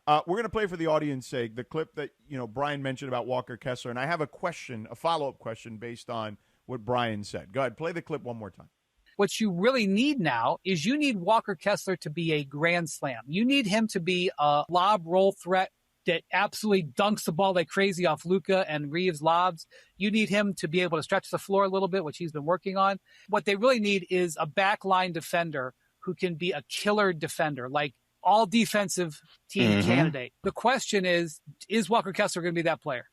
We're going to play for the audience sake the clip that Brian mentioned about Walker Kessler, and I have a question, a follow-up question based on what Brian said. Go ahead, play the clip one more time. What you really need now is you need Walker Kessler to be a grand slam. You need him to be a lob roll threat that absolutely dunks the ball like crazy off Luka and Reeves lobs. You need him to be able to stretch the floor a little bit, which he's been working on. What they really need is a backline defender who can be a killer defender, like all defensive team candidate. The question is Walker Kessler going to be that player?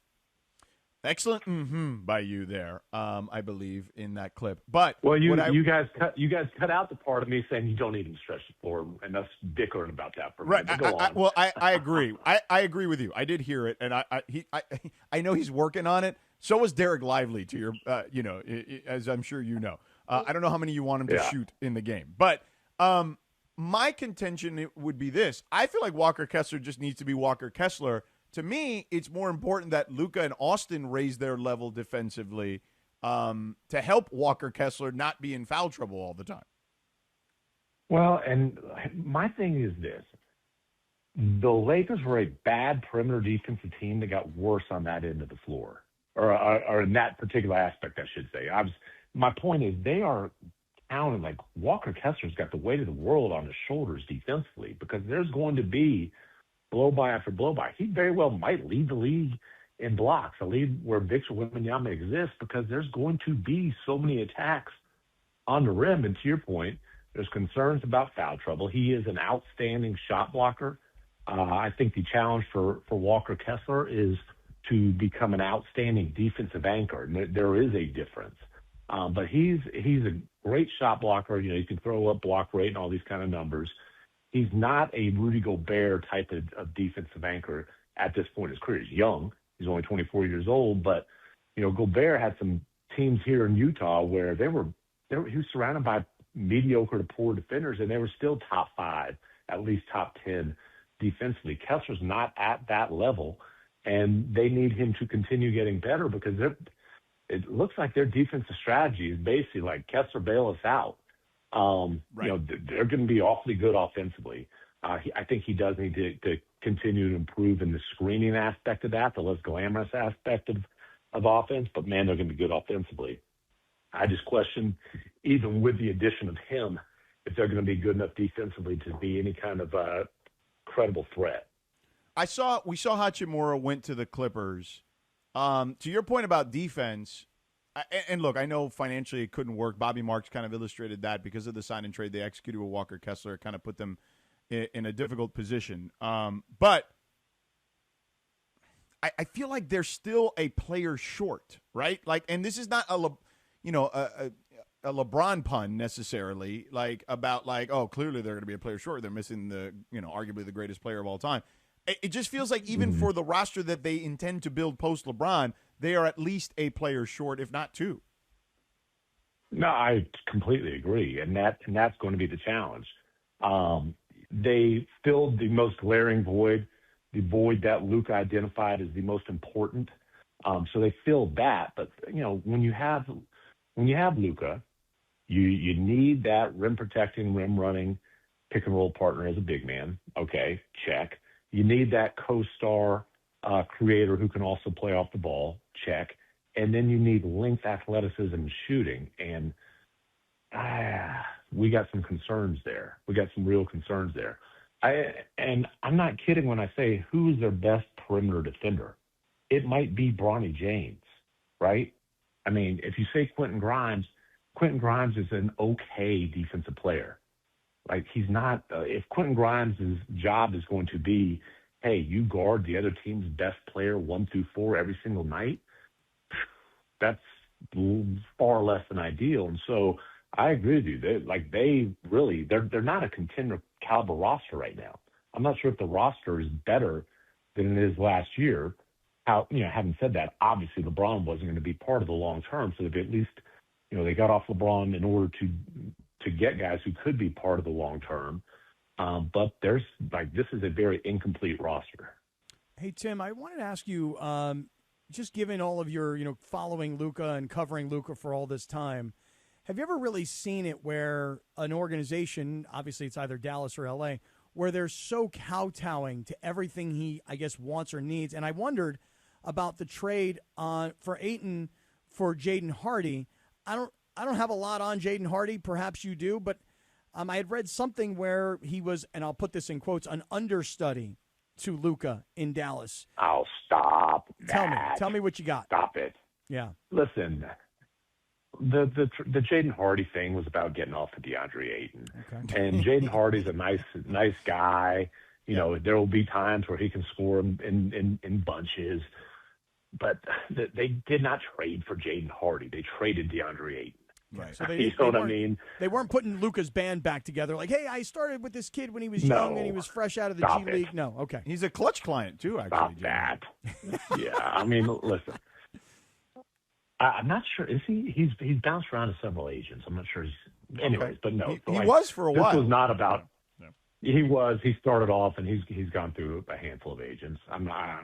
Excellent by you there, I believe, in that clip. But you guys cut out the part of me saying you don't need him to stretch the floor, and us bickering about that for a minute. Right. I agree. I agree with you. I did hear it, and I know he's working on it. So was Derek Lively, to your as I'm sure you know. I don't know how many you want him to shoot in the game, but my contention would be this: I feel like Walker Kessler just needs to be Walker Kessler. To me, it's more important that Luka and Austin raise their level defensively to help Walker Kessler not be in foul trouble all the time. Well, and my thing is this. The Lakers were a bad perimeter defensive team that got worse on that end of the floor, or in that particular aspect, I should say. My point is they are counting like Walker Kessler's got the weight of the world on his shoulders defensively because there's going to be blow-by after blow-by. He very well might lead the league in blocks, a lead where Victor Wembanyama exists because there's going to be so many attacks on the rim. And to your point, there's concerns about foul trouble. He is an outstanding shot blocker. I think the challenge for Walker Kessler is to become an outstanding defensive anchor. And there is a difference. But he's a great shot blocker. You can throw up block rate and all these kind of numbers. He's not a Rudy Gobert type of defensive anchor at this point in his career. He's young. He's only 24 years old. But, Gobert had some teams here in Utah where he was surrounded by mediocre to poor defenders, and they were still top 5, at least top 10 defensively. Kessler's not at that level, and they need him to continue getting better because it looks like their defensive strategy is basically like Kessler bail us out. They're going to be awfully good offensively. I think he does need to continue to improve in the screening aspect of that, the less glamorous aspect of offense. But, man, they're going to be good offensively. I just question, even with the addition of him, if they're going to be good enough defensively to be any kind of credible threat. We saw Hachimura went to the Clippers. To your point about defense, and look, I know financially it couldn't work. Bobby Marks kind of illustrated that because of the sign and trade they executed with Walker Kessler. It kind of put them in a difficult position. But I feel like they're still a player short, right? Like, and this is not a LeBron pun necessarily, like about like, oh, clearly they're going to be a player short. They're missing arguably the greatest player of all time. It just feels like even for the roster that they intend to build post LeBron, they are at least a player short, if not two. No, I completely agree, and that's going to be the challenge. They filled the most glaring void, the void that Luka identified as the most important. So they filled that. But when you have Luka, you need that rim protecting, rim running, pick and roll partner as a big man. Okay, check. You need that co-star creator who can also play off the ball. Check. And then you need length, athleticism, and shooting. And we got some concerns there. We got some real concerns there. And I'm not kidding when I say who's their best perimeter defender. It might be Bronny James, right? I mean, if you say Quentin Grimes is an okay defensive player. Like, he's not if Quentin Grimes' job is going to be, hey, you guard the other team's best player 1 through 4 every single night, that's far less than ideal. And so I agree with you. They're not a contender caliber roster right now. I'm not sure if the roster is better than it is last year. Having said that, obviously LeBron wasn't going to be part of the long term, so they at least, they got off LeBron in order to get guys who could be part of the long term. But this is a very incomplete roster. Hey, Tim, I wanted to ask you, just given all of your, following Luka and covering Luka for all this time, have you ever really seen it where an organization, obviously it's either Dallas or LA, where they're so kowtowing to everything he, I guess, wants or needs. And I wondered about the trade for Ayton for Jaden Hardy. I don't have a lot on Jaden Hardy. Perhaps you do, but I had read something where he was, and I'll put this in quotes, an understudy to Luka in Dallas. Oh, stop that. Tell me what you got. Stop it. Yeah. Listen, the Jaden Hardy thing was about getting off of DeAndre Ayton. Okay. And Jaden Hardy's a nice guy. You know, there will be times where he can score in bunches. But they did not trade for Jaden Hardy. They traded DeAndre Ayton. Right. So you know what I mean? They weren't putting Luka's band back together like, hey, I started with this kid when he was young and he was fresh out of the G League. No, okay. He's a clutch client, too, actually. Stop that. Yeah, I mean, listen. I'm not sure. Is he? He's bounced around to several agents. I'm not sure. Anyways, but no. He was for a while. This was not about. No. He was. He started off, and he's gone through a handful of agents. I'm not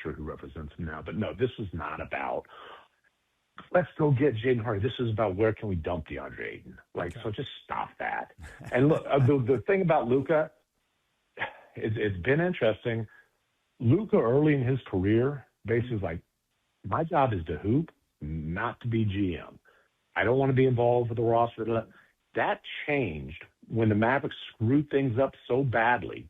sure who represents him now. But no, this was not about. Let's go get Jaden Hardy. This is about where can we dump DeAndre Ayton. So just stop that. And look, the thing about Luka, it's been interesting. Luka early in his career basically was like, my job is to hoop, not to be GM. I don't want to be involved with the roster. That changed when the Mavericks screwed things up so badly,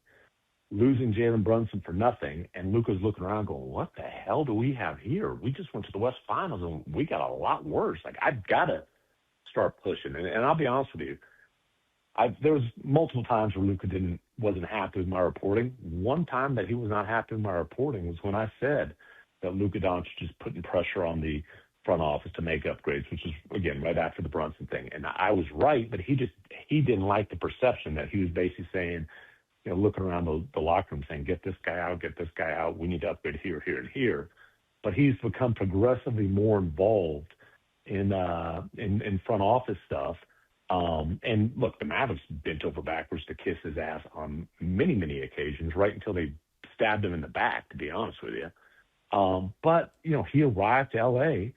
losing Jalen Brunson for nothing, and Luka's looking around going, what the hell do we have here? We just went to the West Finals, and we got a lot worse. I've got to start pushing. And I'll be honest with you, there was multiple times where Luka wasn't happy with my reporting. One time that he was not happy with my reporting was when I said that Luka Doncic is putting pressure on the front office to make upgrades, which is, again, right after the Brunson thing. And I was right, but he didn't like the perception that he was basically saying, looking around the locker room saying, get this guy out. We need to upgrade here, here, and here. But he's become progressively more involved in front office stuff. And look, the Mavericks bent over backwards to kiss his ass on many, many occasions, right until they stabbed him in the back, to be honest with you. But, he arrived to L.A.,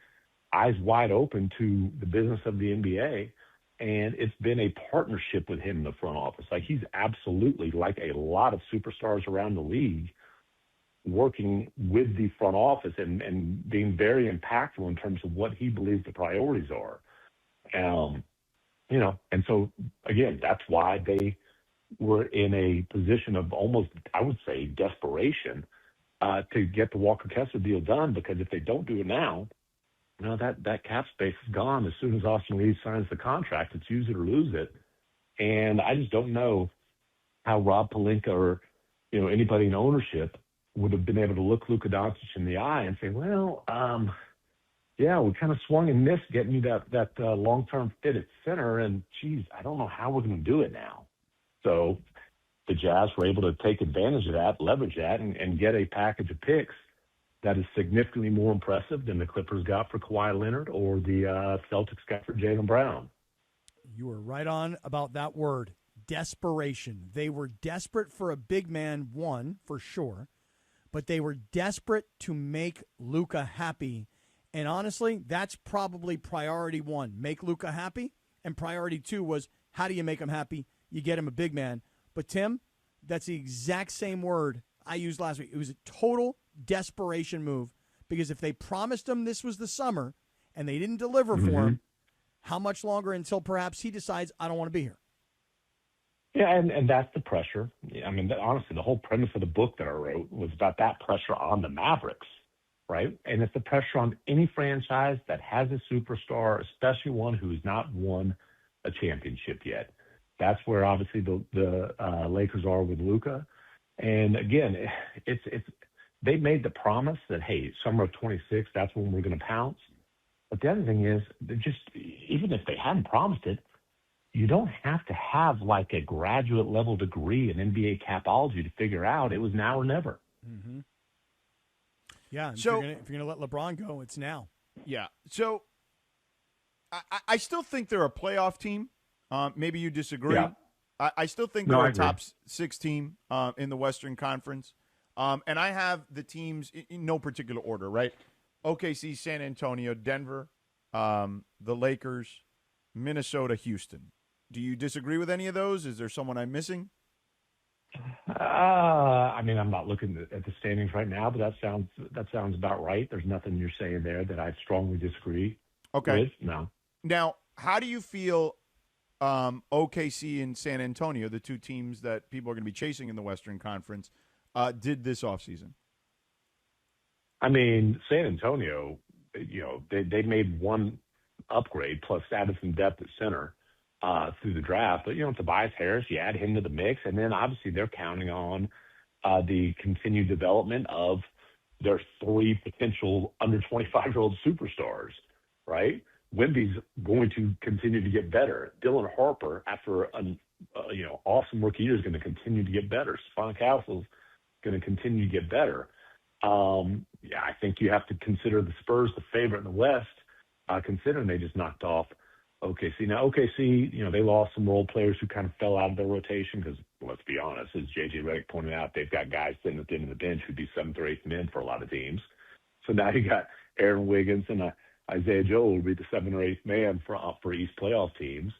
eyes wide open to the business of the NBA, and it's been a partnership with him in the front office. He's absolutely, like a lot of superstars around the league, working with the front office and being very impactful in terms of what he believes the priorities are. And so, again, that's why they were in a position of almost, I would say, desperation to get the Walker Kessler deal done, because if they don't do it now, that cap space is gone as soon as Austin Reeves signs the contract. It's use it or lose it. And I just don't know how Rob Pelinka or, anybody in ownership would have been able to look Luka Doncic in the eye and say, well, yeah, we kind of swung and missed getting you that long-term fit at center. And, geez, I don't know how we're going to do it now. So the Jazz were able to take advantage of that, leverage that, and get a package of picks that is significantly more impressive than the Clippers got for Kawhi Leonard or the Celtics got for Jaylen Brown. You were right on about that word, desperation. They were desperate for a big man, one, for sure, but they were desperate to make Luka happy. And honestly, that's probably priority one, make Luka happy. And priority two was, how do you make him happy? You get him a big man. But, Tim, that's the exact same word I used last week. It was a total desperation move, because if they promised him this was the summer and they didn't deliver for him, how much longer until perhaps he decides, I don't want to be here? Yeah, and that's the pressure. I mean, honestly, the whole premise of the book that I wrote was about that pressure on the Mavericks, right? And it's the pressure on any franchise that has a superstar, especially one who's not won a championship yet. That's where obviously the Lakers are with Luka. And again, it's they made the promise that, hey, summer of 26, that's when we're going to pounce. But the other thing is, even if they hadn't promised it, you don't have to have like a graduate level degree in NBA capology to figure out it was now or never. Mm-hmm. Yeah. So if you're going to let LeBron go, it's now. Yeah. So I still think they're a playoff team. Maybe you disagree. Yeah. I still think they're a top 6 team in the Western Conference. And I have the teams in no particular order, right? OKC, San Antonio, Denver, the Lakers, Minnesota, Houston. Do you disagree with any of those? Is there someone I'm missing? I mean, I'm not looking at the standings right now, but that sounds about right. There's nothing you're saying there that I strongly disagree with. No. Now, how do you feel OKC and San Antonio, the two teams that people are going to be chasing in the Western Conference, did this offseason? I mean, San Antonio, they made one upgrade plus added some depth at center through the draft. But, Tobias Harris, you add him to the mix, and then obviously they're counting on the continued development of their three potential under 25-year-old superstars, right? Wemby's going to continue to get better. Dylan Harper, after an awesome rookie year, is going to continue to get better. Stephon Castle's going to continue to get better. I think you have to consider the Spurs the favorite in the West, considering they just knocked off OKC. Now, OKC, they lost some role players who kind of fell out of their rotation because, let's be honest, as J.J. Redick pointed out, they've got guys sitting at the end of the bench who'd be 7th or 8th men for a lot of teams. So now you got Aaron Wiggins and Isaiah Joe will be the 7th or 8th man for East playoff teams.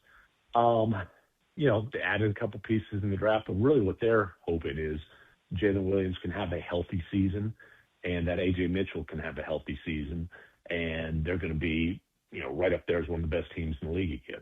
They added a couple pieces in the draft, but really what they're hoping is Jalen Williams can have a healthy season and that A.J. Mitchell can have a healthy season, and they're going to be, right up there as one of the best teams in the league again.